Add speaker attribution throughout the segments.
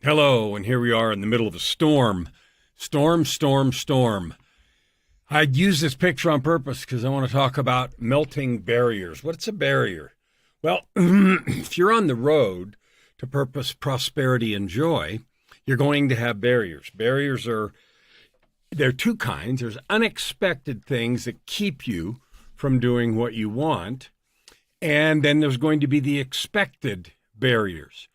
Speaker 1: Hello, and here we are in the middle of a storm. Storm. I'd use this picture on purpose because I want to talk about melting barriers. What's a barrier? Well, if you're on the road to purpose, prosperity, and joy, you're going to have barriers. There are two kinds. There's unexpected things that keep you from doing what you want, and then there's going to be the expected barriers.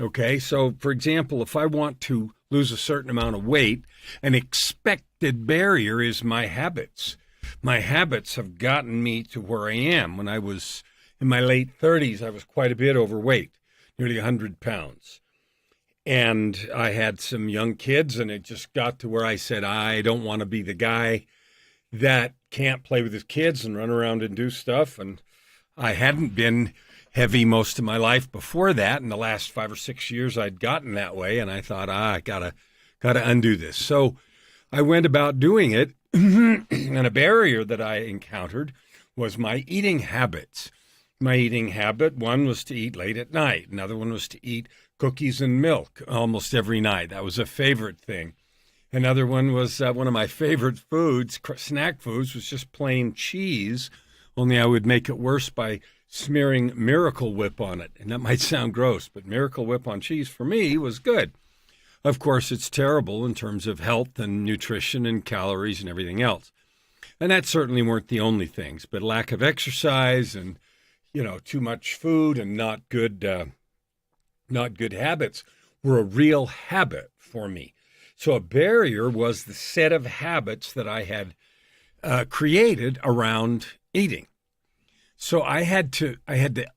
Speaker 1: Okay, so for example, if I want to lose a certain amount of weight, an expected barrier is my habits. My habits have gotten me to where I am. When I was in my late 30s, I was quite a bit overweight, nearly 100 pounds. And I had some young kids, and it just got to where I said, I don't want to be the guy that can't play with his kids and run around and do stuff. And I hadn't been heavy most of my life before that. In the last 5 or 6 years, I'd gotten that way, and I thought, I gotta undo this. So I went about doing it, and a barrier that I encountered was my eating habits. My eating habit, one was to eat late at night. Another one was to eat cookies and milk almost every night. That was a favorite thing. Another one was one of my favorite foods, snack foods, was just plain cheese, only I would make it worse by smearing Miracle Whip on it. And that might sound gross, but Miracle Whip on cheese for me was good. Of course, it's terrible in terms of health and nutrition and calories and everything else. And that certainly weren't the only things, but lack of exercise and, too much food and not good habits were a real habit for me. So a barrier was the set of habits that I had created around eating. So I had to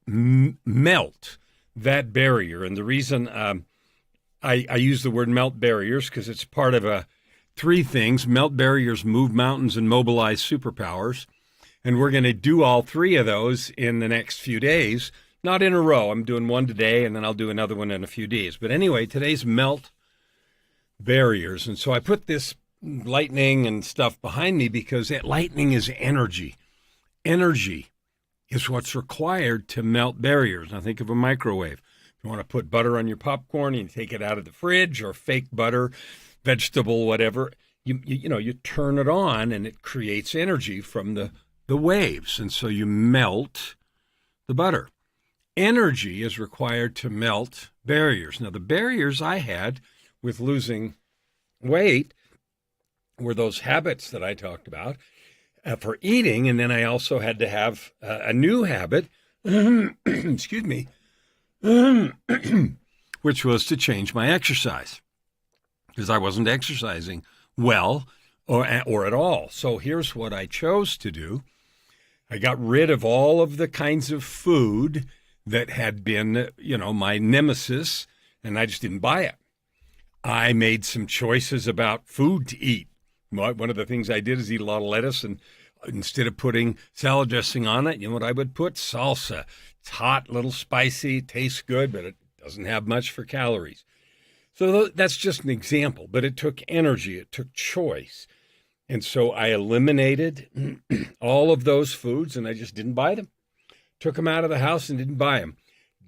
Speaker 1: melt that barrier. And the reason I use the word melt barriers because it's part of three things. Melt barriers, move mountains, and mobilize superpowers. And we're going to do all three of those in the next few days. Not in a row. I'm doing one today, and then I'll do another one in a few days. But anyway, today's melt barriers. And so I put this lightning and stuff behind me because lightning is energy. Energy is what's required to melt barriers. Now think of a microwave. If you want to put butter on your popcorn and you take it out of the fridge, or fake butter, vegetable, whatever, you turn it on and it creates energy from the waves. And so you melt the butter. Energy is required to melt barriers. Now the barriers I had with losing weight were those habits that I talked about. For eating, and then I also had to have a new habit, excuse me, which was to change my exercise because I wasn't exercising well or at all. So here's what I chose to do. I got rid of all of the kinds of food that had been, my nemesis, and I just didn't buy it. I made some choices about food to eat. One of the things I did is eat a lot of lettuce, and instead of putting salad dressing on it, you know what I would put? Salsa. It's hot, a little spicy, tastes good, but it doesn't have much for calories. So that's just an example, but it took energy, it took choice. And so I eliminated all of those foods, and I just didn't buy them. Took them out of the house and didn't buy them.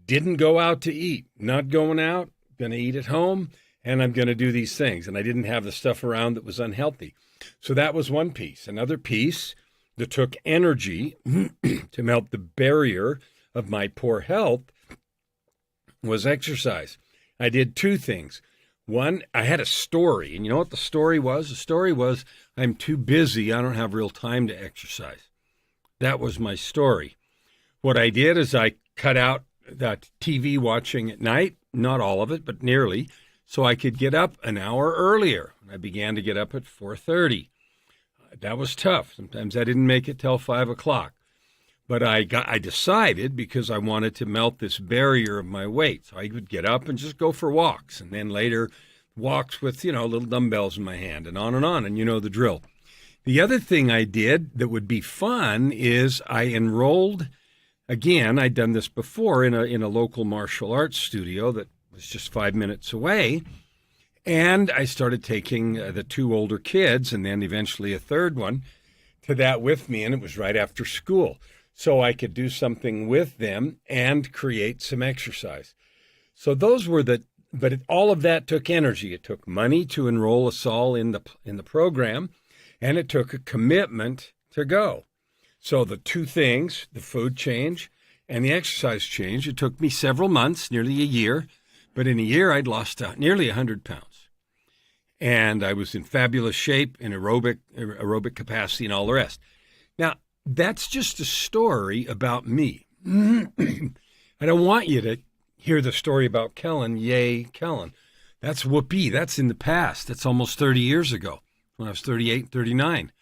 Speaker 1: Didn't go out to eat. Not going out, going to eat at home. And I'm going to do these things. And I didn't have the stuff around that was unhealthy. So that was one piece. Another piece that took energy to melt the barrier of my poor health was exercise. I did two things. One, I had a story. And you know what the story was? The story was, I'm too busy. I don't have real time to exercise. That was my story. What I did is I cut out that TV watching at night, not all of it, but nearly, so I could get up an hour earlier. I began to get up at 4:30. That was tough. Sometimes I didn't make it till 5 o'clock. But I decided, because I wanted to melt this barrier of my weight, so I would get up and just go for walks, and then later walks with, little dumbbells in my hand, and on, and you know the drill. The other thing I did that would be fun is I enrolled, again, I'd done this before in a local martial arts studio that was just 5 minutes away. And I started taking the two older kids and then eventually a third one to that with me. And it was right after school. So I could do something with them and create some exercise. So those were the all of that took energy. It took money to enroll us all in the program, and it took a commitment to go. So the two things, the food change and the exercise change, it took me several months, nearly a year, but in a year I'd lost nearly 100 pounds. And I was in fabulous shape, in aerobic capacity and all the rest. Now, that's just a story about me. I don't want you to hear the story about Kellen. Yay, Kellen. That's whoopee. That's in the past. That's almost 30 years ago when I was 38, 39.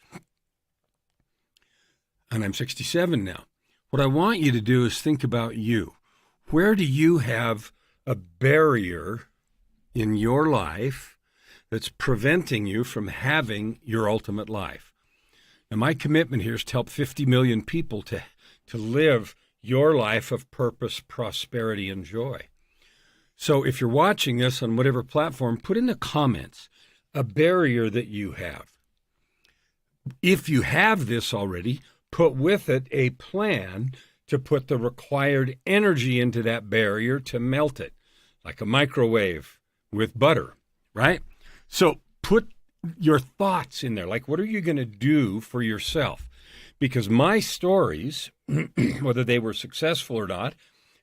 Speaker 1: And I'm 67 now. What I want you to do is think about you. Where do you have a barrier in your life that's preventing you from having your ultimate life? Now, my commitment here is to help 50 million people to live your life of purpose, prosperity, and joy. So if you're watching this on whatever platform, put in the comments a barrier that you have. If you have this already, put with it a plan to put the required energy into that barrier to melt it, like a microwave with butter, right? So put your thoughts in there. Like, what are you going to do for yourself? Because my stories, whether they were successful or not,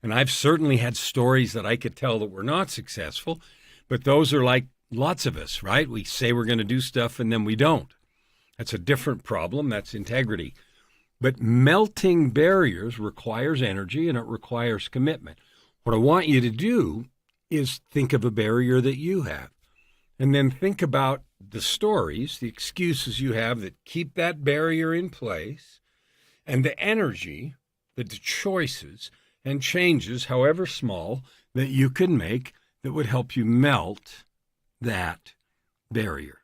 Speaker 1: and I've certainly had stories that I could tell that were not successful, but those are like lots of us, right? We say we're going to do stuff and then we don't. That's a different problem. That's integrity. But melting barriers requires energy and it requires commitment. What I want you to do is think of a barrier that you have, and then think about the stories, the excuses you have that keep that barrier in place, and the energy, the choices and changes, however small, that you can make that would help you melt that barrier.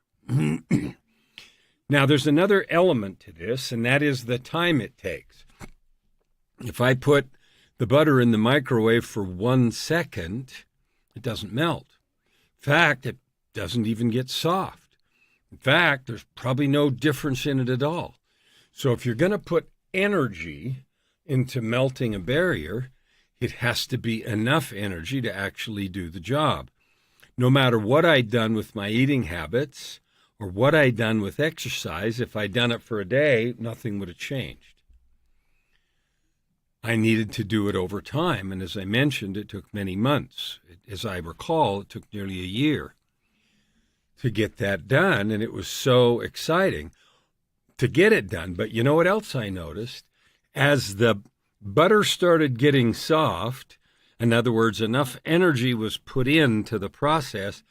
Speaker 1: Now, there's another element to this, and that is the time it takes. If I put the butter in the microwave for 1 second, it doesn't melt. In fact, it doesn't even get soft. In fact, there's probably no difference in it at all. So if you're going to put energy into melting a barrier, it has to be enough energy to actually do the job. No matter what I'd done with my eating habits or what I'd done with exercise, if I'd done it for a day, nothing would have changed. I needed to do it over time, and as I mentioned, it took many months. As I recall, it took nearly a year to get that done, and it was so exciting to get it done. But you know what else I noticed? As the butter started getting soft, in other words, enough energy was put into the process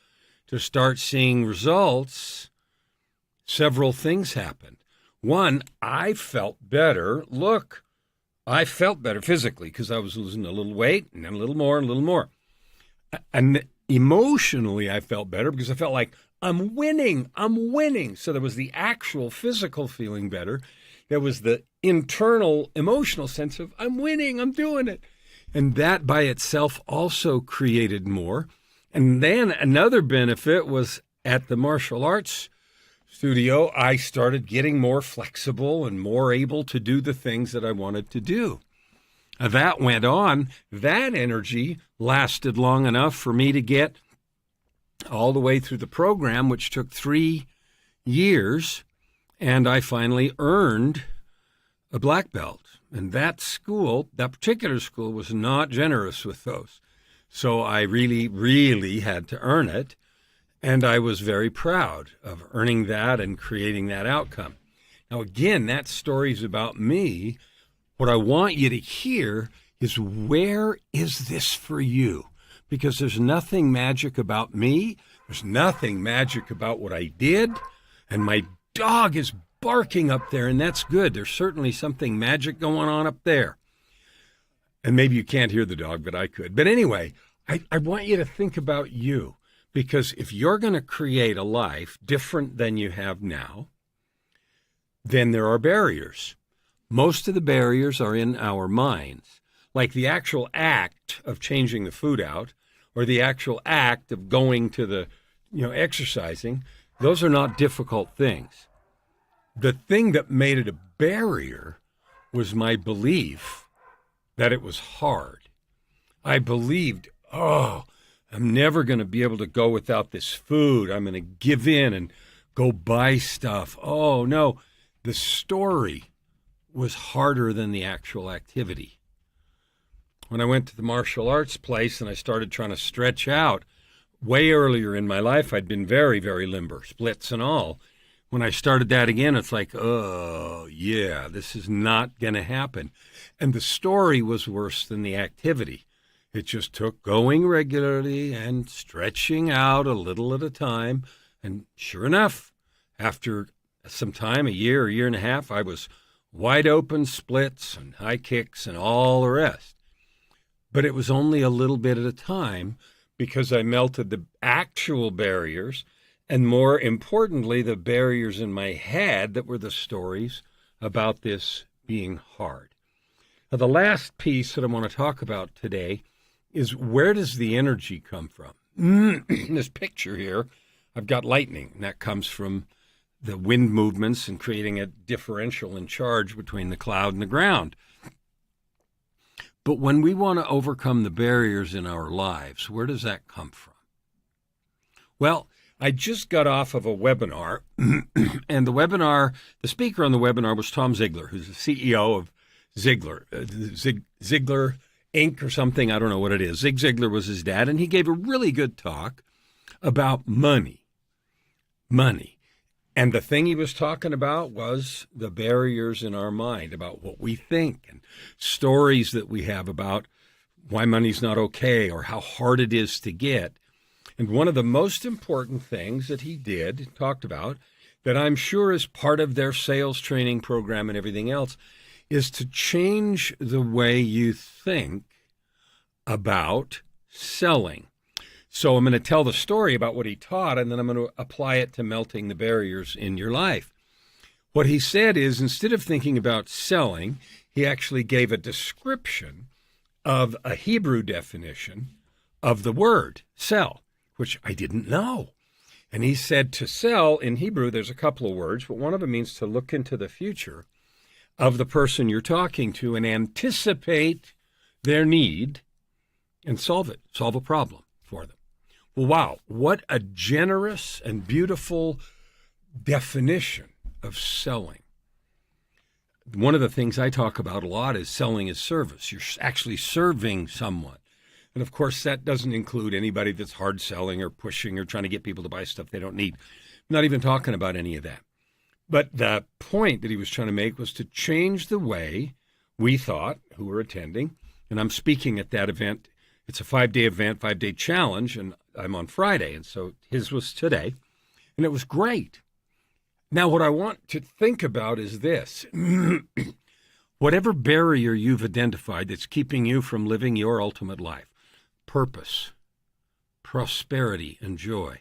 Speaker 1: to start seeing results, several things happened. One, I felt better. Look, I felt better physically because I was losing a little weight and then a little more and a little more. And emotionally, I felt better because I felt like I'm winning. So there was the actual physical feeling better. There was the internal emotional sense of I'm winning, I'm doing it. And that by itself also created more. And then another benefit was at the martial arts studio, I started getting more flexible and more able to do the things that I wanted to do. That went on. That energy lasted long enough for me to get all the way through the program, which took 3 years, and I finally earned a black belt. And that school, that particular school, was not generous with those. So I really, really had to earn it, and I was very proud of earning that and creating that outcome. Now, again, that story's about me. What I want you to hear is, where is this for you? Because there's nothing magic about me. There's nothing magic about what I did. And my dog is barking up there, and that's good. There's certainly something magic going on up there. And maybe you can't hear the dog, but I could. But anyway, I want you to think about you. Because if you're going to create a life different than you have now, then there are barriers. Most of the barriers are in our minds, like the actual act of changing the food out or the actual act of going to the, exercising. Those are not difficult things. The thing that made it a barrier was my belief that it was hard. I believed, I'm never going to be able to go without this food. I'm going to give in and go buy stuff. Oh, no. The story was harder than the actual activity. When I went to the martial arts place and I started trying to stretch out, way earlier in my life, I'd been very, very limber, splits and all. When I started that again, it's like, oh, yeah, this is not going to happen. And the story was worse than the activity. It just took going regularly and stretching out a little at a time. And sure enough, after some time, a year and a half, I was wide open splits and high kicks and all the rest. But it was only a little bit at a time because I melted the actual barriers and, more importantly, the barriers in my head that were the stories about this being hard. Now, the last piece that I want to talk about today is, where does the energy come from? In this picture here, I've got lightning, and that comes from the wind movements and creating a differential in charge between the cloud and the ground. But when we want to overcome the barriers in our lives, where does that come from? Well, I just got off of a webinar, and the speaker on the webinar was Tom Ziglar, who's the CEO of Ziglar, Ziglar Inc. or something. I don't know what it is. Zig Ziglar was his dad, and he gave a really good talk about money. And the thing he was talking about was the barriers in our mind, about what we think and stories that we have about why money's not okay or how hard it is to get. And one of the most important things that he talked about, that I'm sure is part of their sales training program and everything else, is to change the way you think about selling. So I'm going to tell the story about what he taught, and then I'm going to apply it to melting the barriers in your life. What he said is, instead of thinking about selling, he actually gave a description of a Hebrew definition of the word sell, which I didn't know. And he said to sell in Hebrew, there's a couple of words, but one of them means to look into the future of the person you're talking to and anticipate their need and solve a problem for them. Well, wow, what a generous and beautiful definition of selling. One of the things I talk about a lot is selling as service. You're actually serving someone. And of course, that doesn't include anybody that's hard selling or pushing or trying to get people to buy stuff they don't need. I'm not even talking about any of that. But the point that he was trying to make was to change the way we thought, who were attending, and I'm speaking at that event. It's a 5-day event, 5-day challenge, and I'm on Friday, and so his was today, and it was great. Now, what I want to think about is this. Whatever barrier you've identified that's keeping you from living your ultimate life, purpose, prosperity, and joy.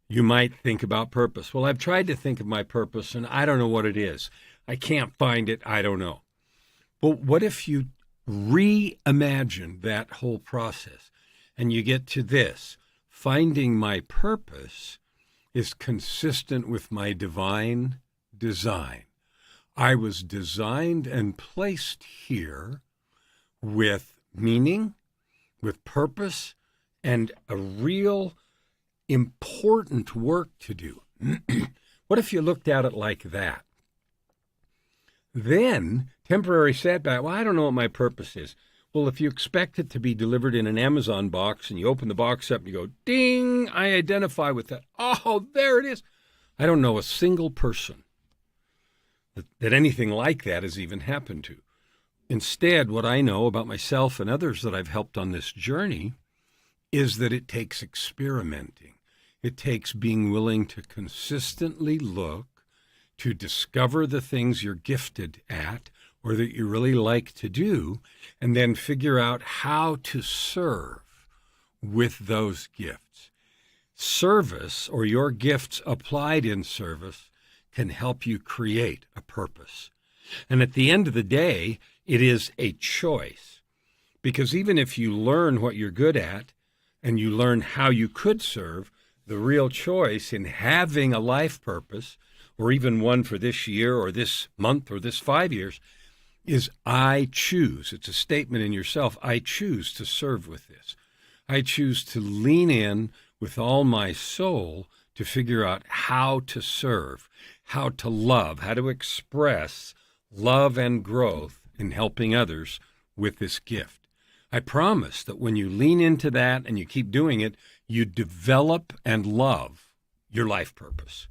Speaker 1: You might think about purpose. Well, I've tried to think of my purpose, and I don't know what it is. I can't find it. I don't know. But what if you reimagine that whole process and you get to this? Finding my purpose is consistent with my divine design. I was designed and placed here with meaning, with purpose, and a real important work to do. What if you looked at it like that? Then, temporary setback, well, I don't know what my purpose is. Well, if you expect it to be delivered in an Amazon box and you open the box up and you go, ding, I identify with that. Oh, there it is. I don't know a single person that anything like that has even happened to. Instead, what I know about myself and others that I've helped on this journey is that it takes experimenting. It takes being willing to consistently look, to discover the things you're gifted at or that you really like to do, and then figure out how to serve with those gifts. Service, or your gifts applied in service, can help you create a purpose. And at the end of the day, it is a choice. Because even if you learn what you're good at and you learn how you could serve, the real choice in having a life purpose, or even one for this year or this month or this 5 years, is I choose. It's a statement in yourself. I choose to serve with this. I choose to lean in with all my soul to figure out how to serve, how to love, how to express love and growth in helping others with this gift. I promise that when you lean into that and you keep doing it, you develop and love your life purpose.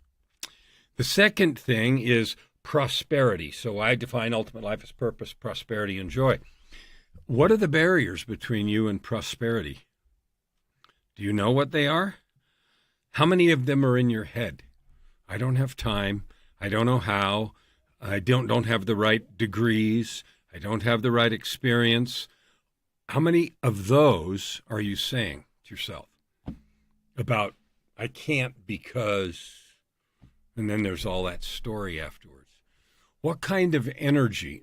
Speaker 1: The second thing is prosperity. So I define ultimate life as purpose, prosperity, and joy. What are the barriers between you and prosperity? Do you know what they are? How many of them are in your head? I don't have time. I don't know how. I don't have the right degrees. I don't have the right experience. How many of those are you saying to yourself about, I can't because, and then there's all that story afterwards. What kind of energy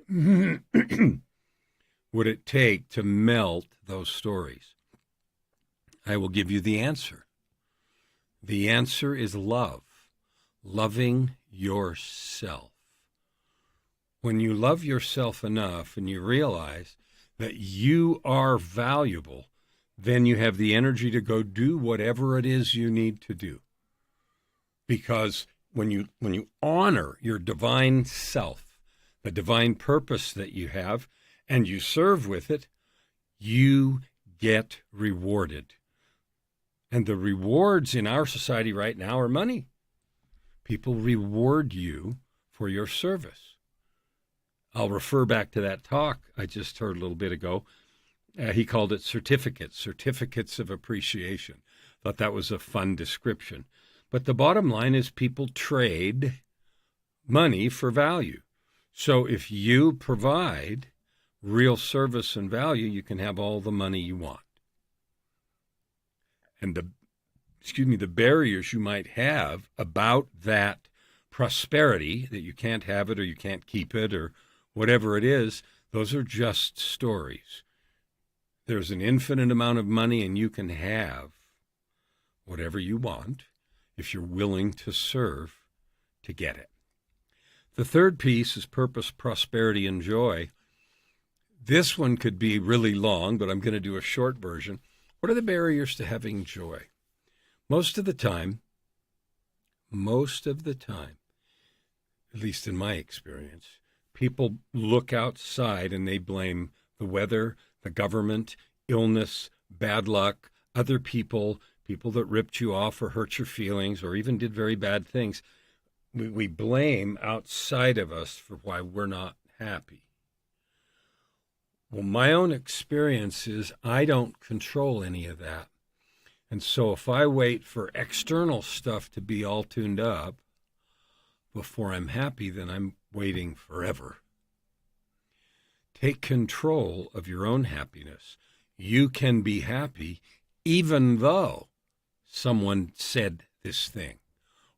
Speaker 1: would it take to melt those stories? I will give you the answer. The answer is love. Loving yourself. When you love yourself enough and you realize that you are valuable, then you have the energy to go do whatever it is you need to do. Because when you honor your divine self, the divine purpose that you have, and you serve with it, you get rewarded. And the rewards in our society right now are money. People reward you for your service. I'll refer back to that talk I just heard a little bit ago. He called it certificates of appreciation. Thought that was a fun description. But the bottom line is people trade money for value. So if you provide real service and value, you can have all the money you want. And the barriers you might have about that prosperity, that you can't have it or you can't keep it or whatever it is, those are just stories. There's an infinite amount of money and you can have whatever you want if you're willing to serve to get it. The third piece is purpose, prosperity, and joy. This one could be really long, but I'm going to do a short version. What are the barriers to having joy? Most of the time, at least in my experience, people look outside and they blame the weather, the government, illness, bad luck, other people that ripped you off or hurt your feelings or even did very bad things. We blame outside of us for why we're not happy. Well, my own experience is I don't control any of that. And so if I wait for external stuff to be all tuned up before I'm happy, then I'm waiting forever. Take control of your own happiness. You can be happy even though someone said this thing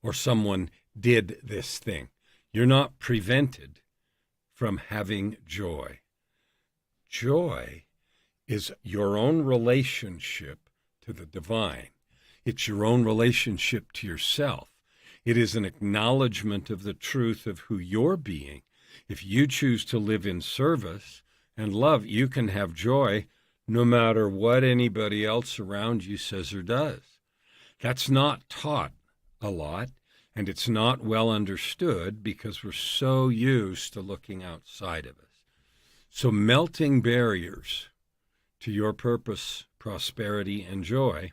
Speaker 1: or someone did this thing. You're not prevented from having joy. Joy is your own relationship to the divine. It's your own relationship to yourself. It is an acknowledgement of the truth of who you're being. If you choose to live in service and love, you can have joy no matter what anybody else around you says or does. That's not taught a lot, and it's not well understood because we're so used to looking outside of us. So melting barriers to your purpose, prosperity, and joy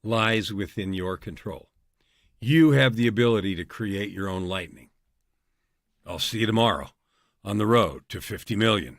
Speaker 1: lies within your control. You have the ability to create your own lightning. I'll see you tomorrow on the road to 50 million.